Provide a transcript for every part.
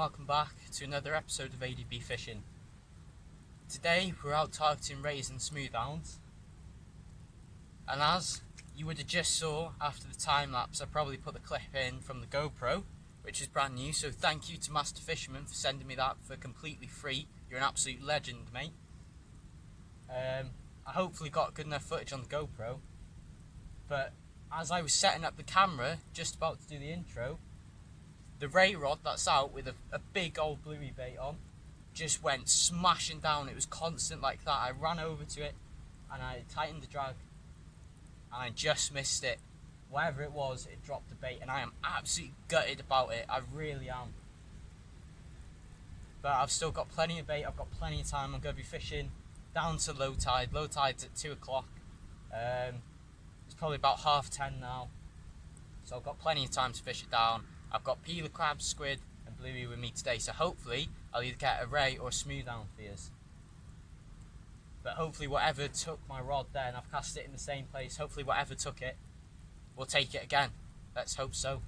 welcome back to another episode of ADB Fishing. Today we're out targeting rays and smoothhounds, and as you would have just saw after the time lapse, I probably put the clip in from the GoPro, which is brand new, so thank you to Master Fisherman for sending me that for completely free. You're an absolute legend, mate. I hopefully got good enough footage on the GoPro, but as I was setting up the camera, just about to do the intro, the ray rod that's out with a big old bluey bait on just went smashing down. It was constant like that. I ran over to it and I tightened the drag and I just missed it. Whatever it was, it dropped the bait, and I am absolutely gutted about it. I really am. But I've still got plenty of bait. I've got plenty of time. I'm going to be fishing down to low tide. Low tide's at 2 o'clock. It's probably about 10:30 now. So I've got plenty of time to fish it down. I've got peeler crabs, squid and bluey with me today. So hopefully I'll either get a ray or a smoothhound for yous. But hopefully whatever took my rod then, I've cast it in the same place. Hopefully whatever took it will take it again. Let's hope so.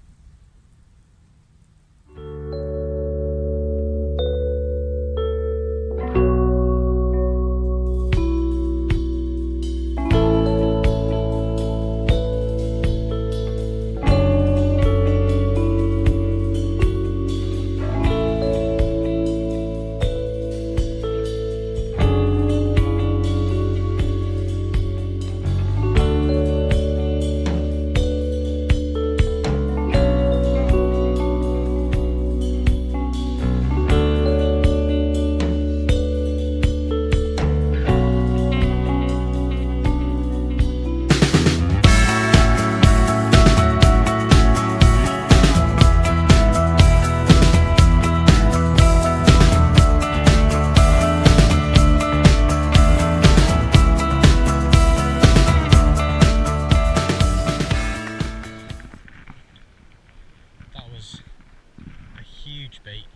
Huge bait,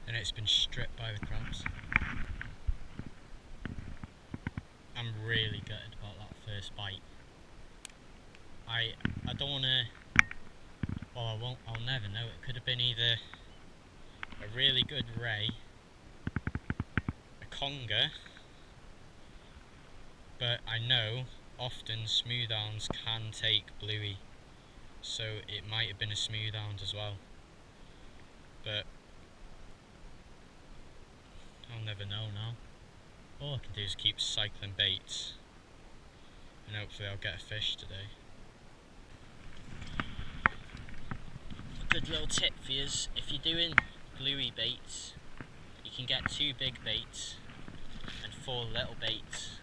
and it's been stripped by the crabs. I'm really gutted about that first bite. I don't want to, well I'll never know. It could have been either a really good ray, a conger, but I know often smoothhounds can take bluey, so it might have been a smoothhound as well. But I'll never know now. All I can do is keep cycling baits, and hopefully I'll get a fish today. A good little tip for you is, if you're doing bluey baits, you can get 2 big baits and 4 little baits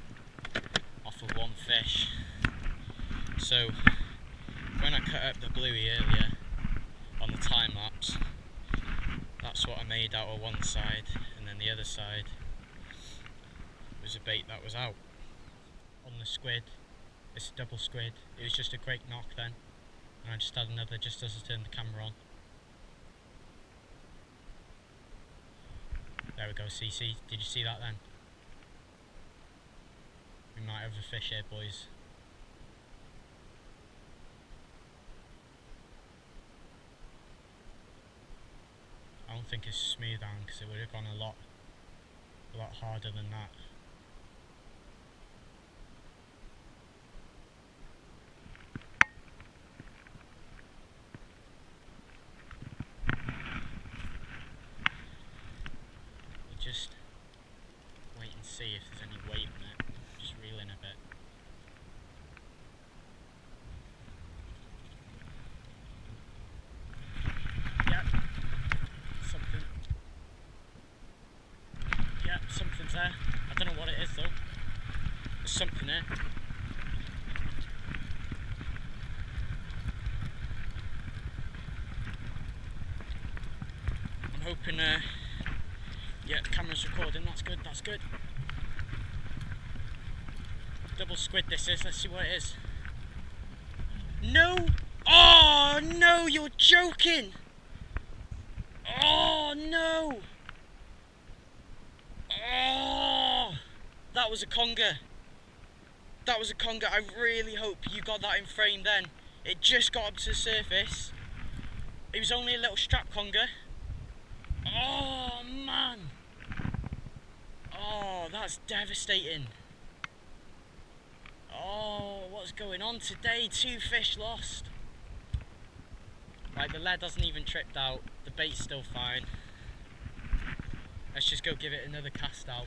off of 1 fish. So when I cut up the bluey earlier on the time lapse, that's what I made out of one side, and then the other side was a bait that was out. On the squid, it's a double squid. It was just a great knock then, and I just had another just as I turned the camera on. There we go, see, did you see that then? We might have a fish here, boys. I don't think it's smoothhound, because it would have gone a lot harder than that. We'll just wait and see if there's any weight on it. Just reel in a bit. Something's there. I don't know what it is though. There's something there. I'm hoping, yeah, the camera's recording. That's good, that's good. Double squid this is. Let's see what it is. No! Oh no, you're joking! Oh no! Oh, that was a conger. That was a conger. I really hope you got that in frame then. It just got up to the surface. It was only a little strap conger. Oh man! Oh, that's devastating. Oh, what's going on today? 2 fish lost. Right, the lead hasn't even tripped out. The bait's still fine. Let's just go give it another cast out.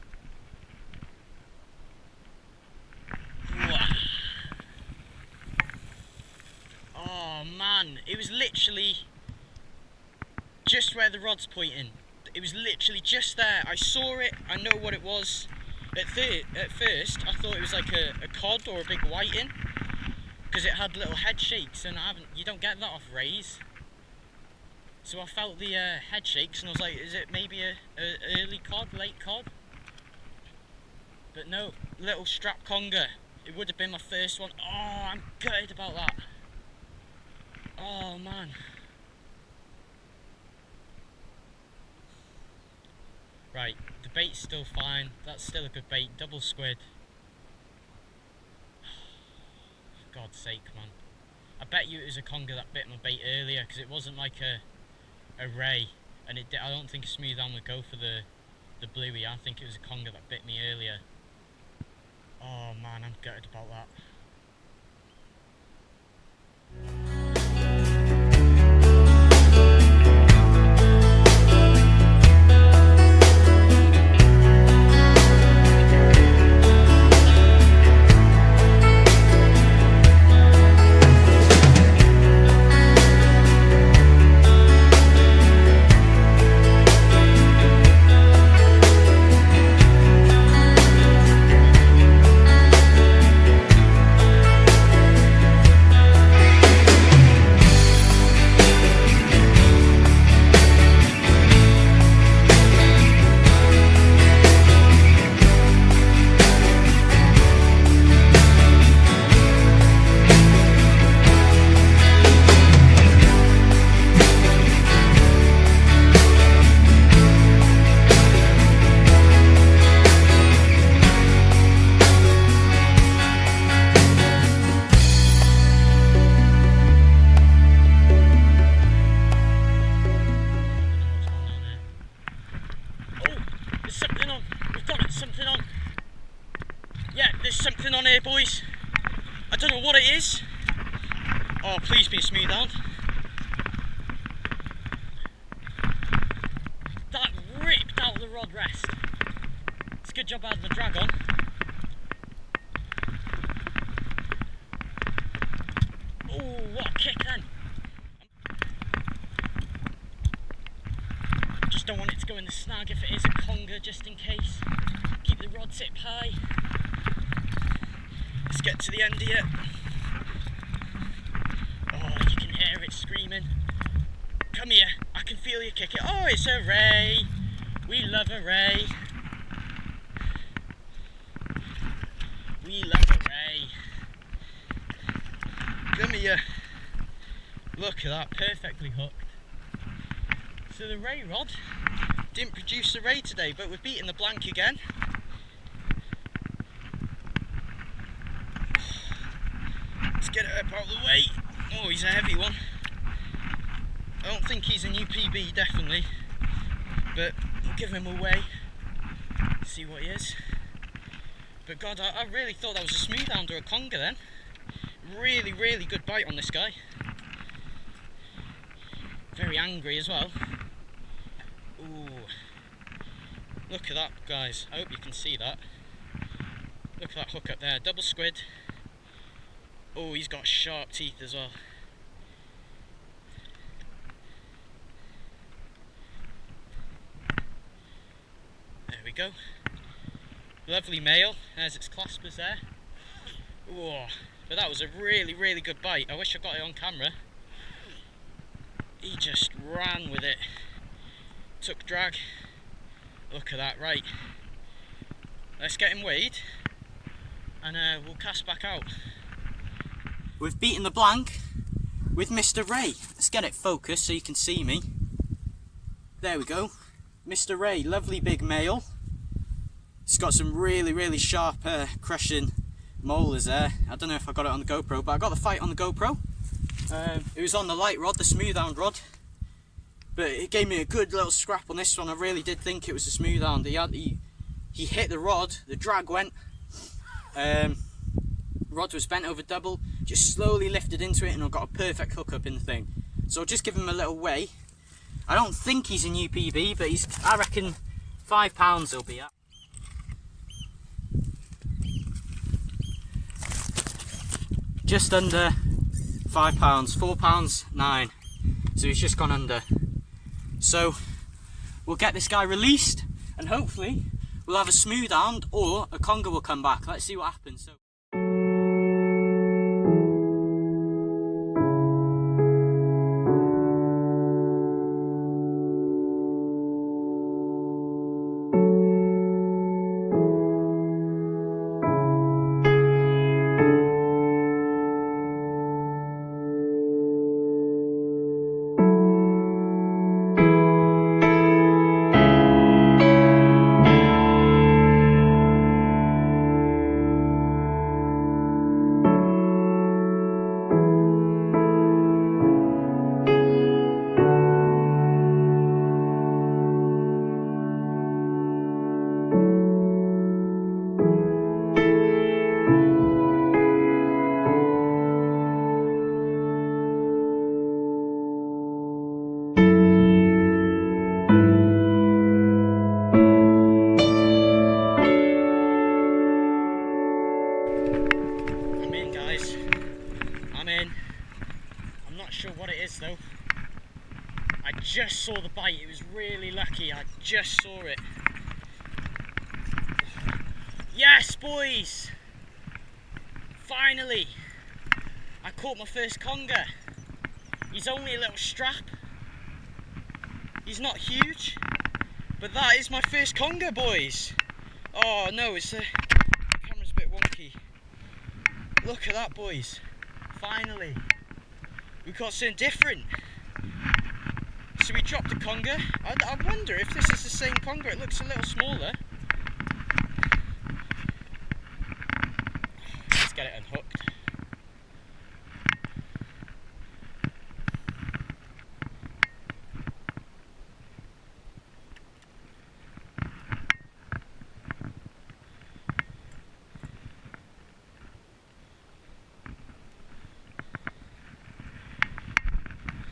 Oh man, it was literally just where the rod's pointing. It was literally just there. I saw it, I know what it was. At first, I thought it was like a cod or a big whiting, because it had little head shakes, and you don't get that off rays. So I felt the head shakes, and I was like, is it maybe a early cod, late cod? But no, little strap conger. It would have been my first one. Oh, I'm gutted about that. Oh man. Right, the bait's still fine. That's still a good bait. Double squid. For God's sake, man. I bet you it was a conger that bit my bait earlier, because it wasn't like a ray, and I don't think a smoothhound would go for the bluey. I think it was a conger that bit me earlier. Oh man, I'm gutted about that. Something on here, boys. I don't know what it is. Oh, please be a smoothhound. That ripped out the rod rest. It's a good job I had my drag on. Oh, what a kick then. Just don't want it to go in the snag if it is a conger, just in case. Keep the rod tip high. Let's get to the end here. Oh, you can hear it screaming. Come here, I can feel you kick it. Oh, it's a ray. We love a ray. We love a ray. Come here. Look at that, perfectly hooked. So the ray rod didn't produce a ray today, but we've beaten the blank again. Let's get it up out of the way. Oh, he's a heavy one. I don't think he's a new PB, definitely. But we'll give him a way. See what he is. But God, I really thought that was a smoothhound or a conger then. Really, really good bite on this guy. Very angry as well. Ooh. Look at that, guys. I hope you can see that. Look at that hook up there. Double squid. Oh, he's got sharp teeth as well. There we go. Lovely male. There's its claspers there. Oh, but that was a really, really good bite. I wish I got it on camera. He just ran with it. Took drag. Look at that. Right. Let's get him weighed and we'll cast back out. We've beaten the blank with Mr. Ray. Let's get it focused so you can see me. There we go. Mr. Ray, lovely big male. It's got some really, really sharp crushing molars there. I don't know if I got it on the GoPro, but I got the fight on the GoPro. It was on the light rod, the smoothhound rod. but it gave me a good little scrap on this one. I really did think it was a smoothhound. He hit the rod, the drag went, rod was bent over double, just slowly lifted into it, and I got a perfect hook up in the thing. So I'll just give him a little weigh. I don't think he's a new PB, but I reckon 5 pounds he'll be at. Just under 5 pounds, 4 pounds 9. So he's just gone under. So we'll get this guy released, and hopefully we'll have a smoothhound or a conger will come back. Let's see what happens. So I'm not sure what it is though. I just saw the bite, it was really lucky, I just saw it. Yes boys! Finally! I caught my first conger. He's only a little strap. He's not huge, but that is my first conger, boys. Oh no, the camera's a bit wonky. Look at that, boys. Finally. We got something different. So we dropped the conger. I wonder if this is the same conger. It looks a little smaller. Let's get it unhooked.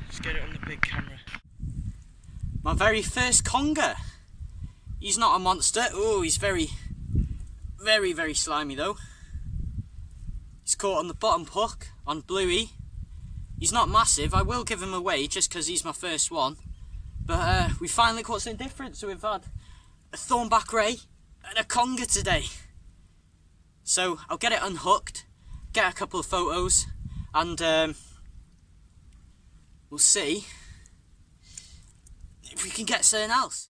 Let's get it on the big camera. My very first conger. He's not a monster. Oh, he's very, very slimy though. He's caught on the bottom hook on Bluey. He's not massive. I will give him away just because he's my first one. But we finally caught something different. So we've had a thornback ray and a conger today. So I'll get it unhooked, get a couple of photos, and we'll see if we can get something else.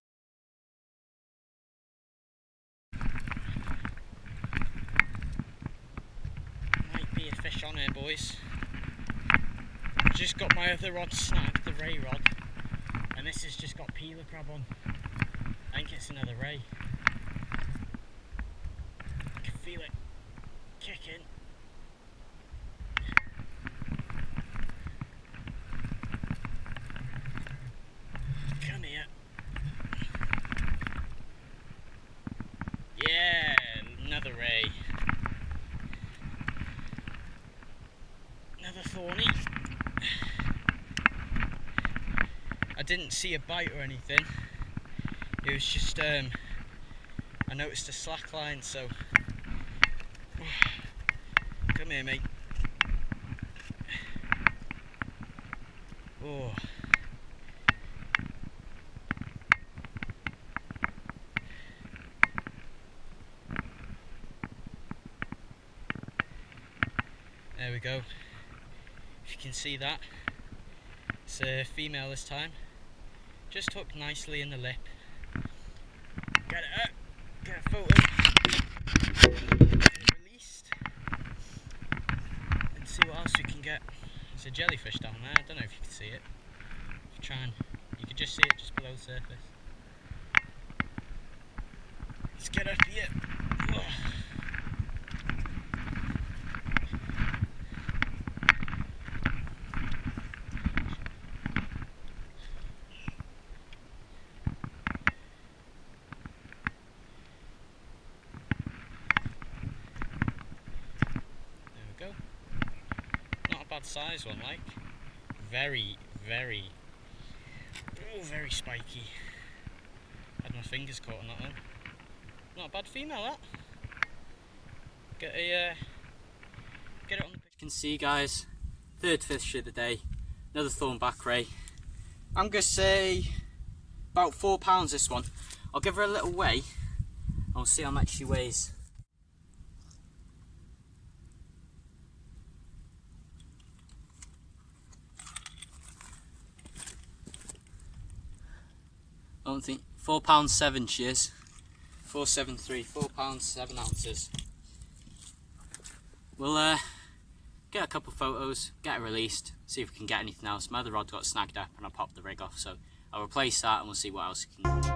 Might be a fish on here, boys. Just got my other rod snagged, the ray rod, and this has just got peeler crab on. I think it's another ray. I can feel it kicking. Come here. Yeah, another ray. Another thorny. I didn't see a bite or anything. It was just I noticed a slack line, so come here, mate. Oh. There we go. If you can see that, it's a female this time. Just hooked nicely in the lip. Get it up, get a photo, get it released, and see what else we can get. There's a jellyfish down there, I don't know if you can see it. If you try and, you can just see it just below the surface. Let's get up here. Oh. bad size one, like. Very, very, oh, very spiky. Had my fingers caught on that one. Not a bad female, that. Get it on the picture. You can see, guys, third fish of the day, another thornback ray. I'm gonna say about 4 pounds this one. I'll give her a little weigh and we'll see how much she weighs. I don't think £4.7 she is. 473, £4 7 ounces. We'll get a couple photos, get it released, see if we can get anything else. My other rod got snagged up and I popped the rig off, so I'll replace that and we'll see what else we can do.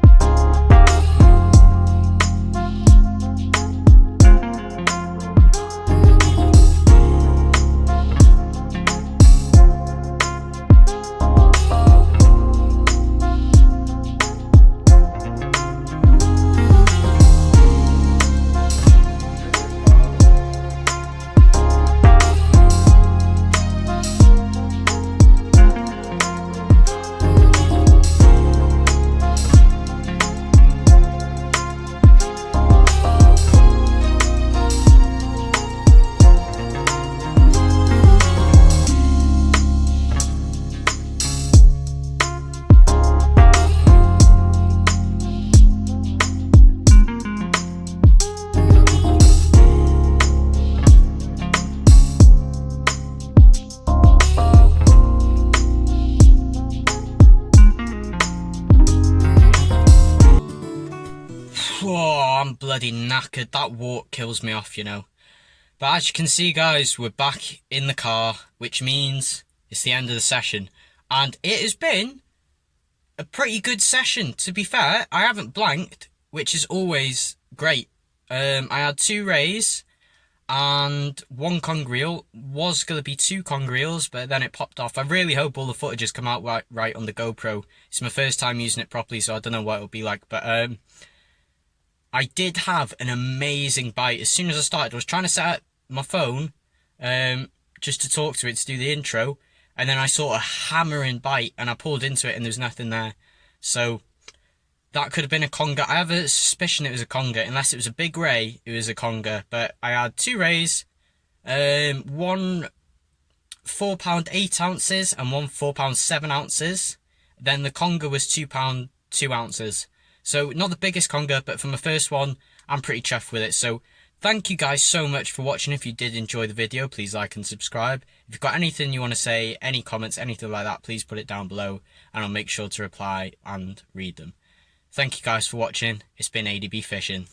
Oh, I'm bloody knackered. That walk kills me off, you know. But as you can see, guys, we're back in the car, which means it's the end of the session. And it has been a pretty good session, to be fair. I haven't blanked, which is always great. I had 2 rays and 1 conger eel. Was going to be 2 conger eels, but then it popped off. I really hope all the footage has come out right on the GoPro. It's my first time using it properly, so I don't know what it'll be like. But I did have an amazing bite. As soon as I started, I was trying to set up my phone just to talk to it, to do the intro, and then I saw a hammering bite and I pulled into it and there was nothing there. So that could have been a conger. I have a suspicion it was a conger. Unless it was a big ray, it was a conger. But I had 2 rays, one 4 pound 8 ounces and one 4 pound 7 ounces. Then the conger was 2 pound 2 ounces. So not the biggest conger, but for my first one, I'm pretty chuffed with it. So thank you guys so much for watching. If you did enjoy the video, please like and subscribe. If you've got anything you want to say, any comments, anything like that, please put it down below and I'll make sure to reply and read them. Thank you guys for watching. It's been ADB Fishing.